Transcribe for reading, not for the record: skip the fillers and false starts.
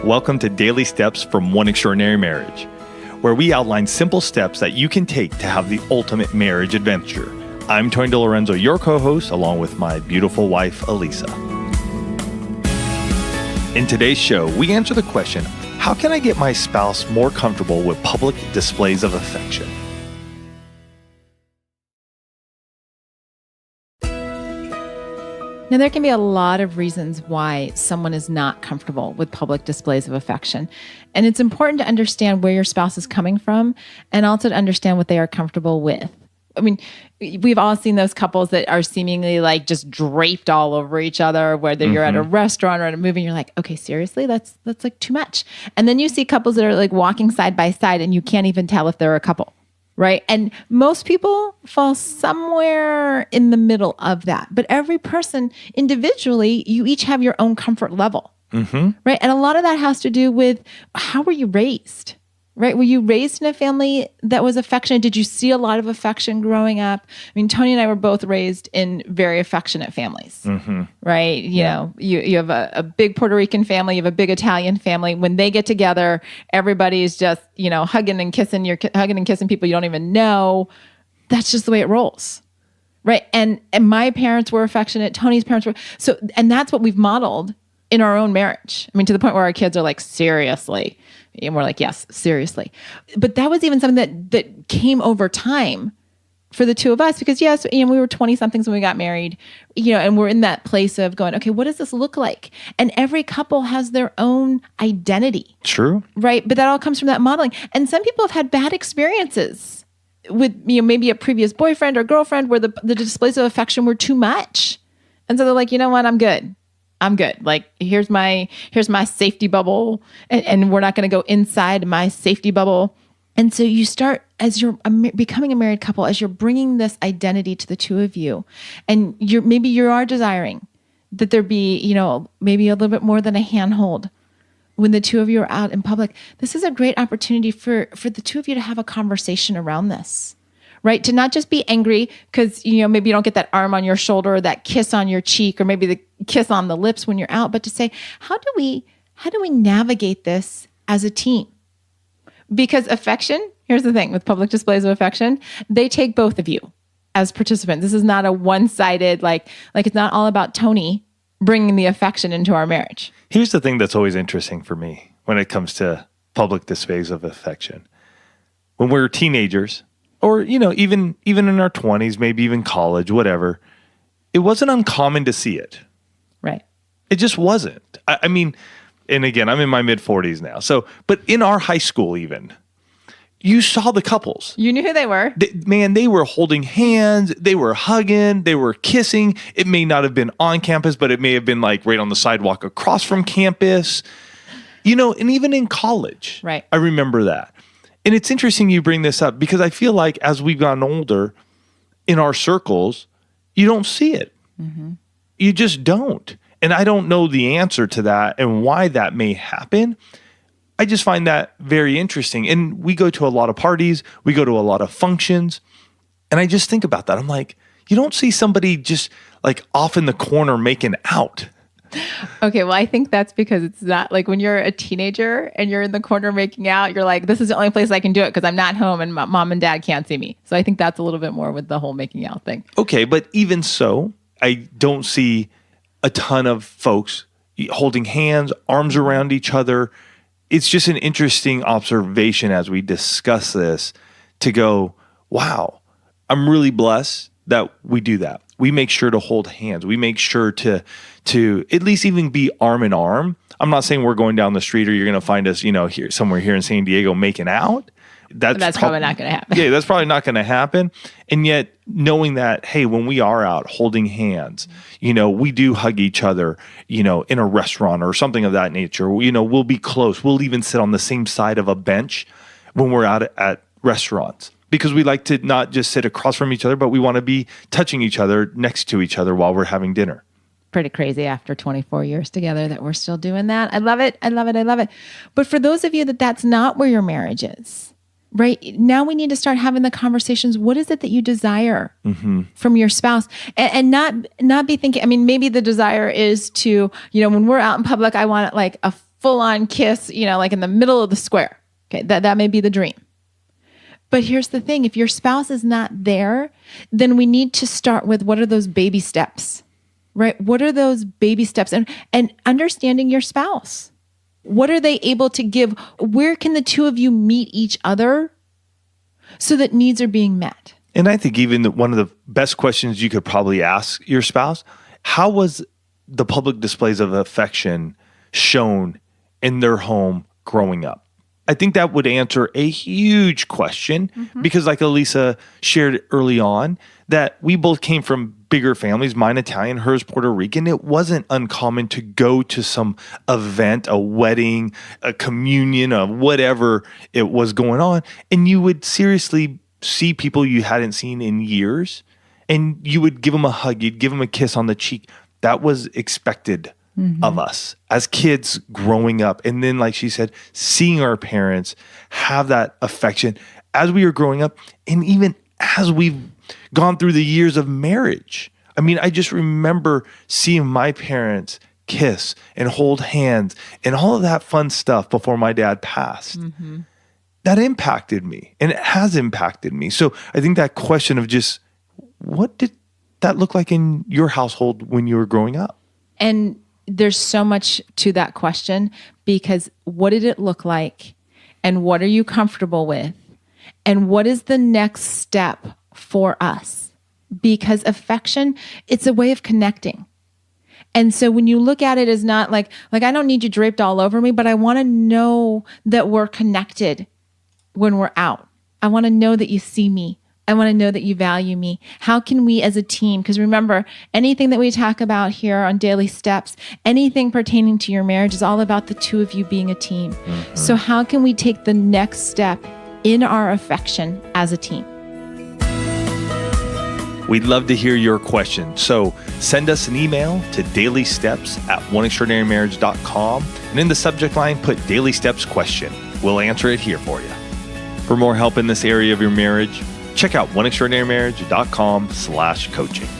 Welcome to Daily Steps from One Extraordinary Marriage, where we outline simple steps that you can take to have the ultimate marriage adventure. I'm Tony DeLorenzo, your co-host, along with my beautiful wife, Elisa. In today's show, we answer the question, how can I get my spouse more comfortable with public displays of affection? Now, there can be a lot of reasons why someone is not comfortable with public displays of affection. And it's important to understand where your spouse is coming from and also to understand what they are comfortable with. I mean, we've all seen those couples that are seemingly like just draped all over each other, whether you're at a restaurant or at a movie, and you're like, okay, seriously, that's like too much. And then you see couples that are like walking side by side and you can't even tell if they're a couple. Right. And most people fall somewhere in the middle of that. But every person individually, you each have your own comfort level. Right. And a lot of that has to do with how were you raised? Right. Were you raised in a family that was affectionate? Did you see a lot of affection growing up? I mean, Tony and I were both raised in very affectionate families. Right. You know, you have a big Puerto Rican family, you have a big Italian family. When they get together, everybody's just, you know, hugging and kissing people you don't even know. That's just the way it rolls. Right. And my parents were affectionate. Tony's parents were. So, and that's what we've modeled in our own marriage. I mean, to the point where our kids are like, seriously. And we're like, yes, seriously. But that was even something that came over time for the two of us, because yes, you know, we were 20 somethings when we got married, you know, and we're in that place of going, okay, what does this look like? And every couple has their own identity. True. Right. But that all comes from that modeling. And some people have had bad experiences with, you know, maybe a previous boyfriend or girlfriend where the displays of affection were too much. And so they're like, you know what? I'm good. Like, here's my safety bubble, and we're not going to go inside my safety bubble. And so you start, as you're becoming a married couple, as you're bringing this identity to the two of you, and maybe you are desiring that there be, you know, maybe a little bit more than a handhold when the two of you are out in public. This is a great opportunity for the two of you to have a conversation around this. Right? To not just be angry because, you know, maybe you don't get that arm on your shoulder or that kiss on your cheek or maybe the kiss on the lips when you're out, but to say, how do we navigate this as a team? Because affection, here's the thing with public displays of affection, they take both of you as participants. This is not a one-sided, like it's not all about Tony bringing the affection into our marriage. Here's the thing that's always interesting for me when it comes to public displays of affection. When we're teenagers, or, you know, even in our 20s, maybe even college, whatever, it wasn't uncommon to see it. Right. It just wasn't. I mean, and again, I'm in my mid-40s now. So, but in our high school even, you saw the couples. You knew who they were. They were holding hands. They were hugging. They were kissing. It may not have been on campus, but it may have been like right on the sidewalk across from campus. You know, and even in college. Right. I remember that. And it's interesting you bring this up because I feel like as we've gotten older in our circles, you don't see it. You just don't. And I don't know the answer to that and why that may happen. I just find that very interesting. And we go to a lot of parties, we go to a lot of functions, and I just think about that. I'm like, you don't see somebody just like off in the corner making out. Okay, well, I think that's because it's not like when you're a teenager and you're in the corner making out, you're like, this is the only place I can do it because I'm not home and mom and dad can't see me. So I think that's a little bit more with the whole making out thing. Okay, but even so, I don't see a ton of folks holding hands, arms around each other. It's just an interesting observation as we discuss this to go, wow, I'm really blessed that we do that. We make sure to hold hands. We make sure to at least even be arm in arm. I'm not saying we're going down the street or you're going to find us, you know, somewhere here in San Diego making out. That's probably not going to happen. Yeah, that's probably not going to happen. And yet knowing that, hey, when we are out holding hands, you know, we do hug each other, you know, in a restaurant or something of that nature. You know, we'll be close. We'll even sit on the same side of a bench when we're out at restaurants. Because we like to not just sit across from each other, but we want to be touching each other next to each other while we're having dinner. Pretty crazy after 24 years together that we're still doing that. I love it. I love it. I love it. But for those of you that's not where your marriage is, right? Now we need to start having the conversations. What is it that you desire from your spouse? And not be thinking, I mean, maybe the desire is to, you know, when we're out in public, I want like a full on kiss, like in the middle of the square. Okay. That may be the dream. But here's the thing. If your spouse is not there, then we need to start with what are those baby steps, right? What are those baby steps? And understanding your spouse. What are they able to give? Where can the two of you meet each other so that needs are being met? And I think even one of the best questions you could probably ask your spouse, how was the public displays of affection shown in their home growing up? I think that would answer a huge question because like Elisa shared early on, that we both came from bigger families, mine Italian, hers Puerto Rican. It wasn't uncommon to go to some event, a wedding, a communion, of whatever it was going on, and you would seriously see people you hadn't seen in years, and you would give them a hug, you'd give them a kiss on the cheek. That was expected of us as kids growing up. And then, like she said, seeing our parents have that affection as we were growing up, and even as we've gone through the years of marriage. I mean, I just remember seeing my parents kiss and hold hands and all of that fun stuff before my dad passed. That impacted me, and it has impacted me. So I think that question of just, what did that look like in your household when you were growing up? And there's so much to that question, because what did it look like? And what are you comfortable with? And what is the next step for us? Because affection, it's a way of connecting. And so when you look at it as not like I don't need you draped all over me, but I want to know that we're connected when we're out. I want to know that you see me. I want to know that you value me. How can we as a team, because remember, anything that we talk about here on Daily Steps, anything pertaining to your marriage is all about the two of you being a team. So how can we take the next step in our affection as a team? We'd love to hear your questions. So send us an email to dailysteps@oneextraordinarymarriage.com. And in the subject line, put Daily Steps question. We'll answer it here for you. For more help in this area of your marriage, check out oneextraordinarymarriage.com/coaching.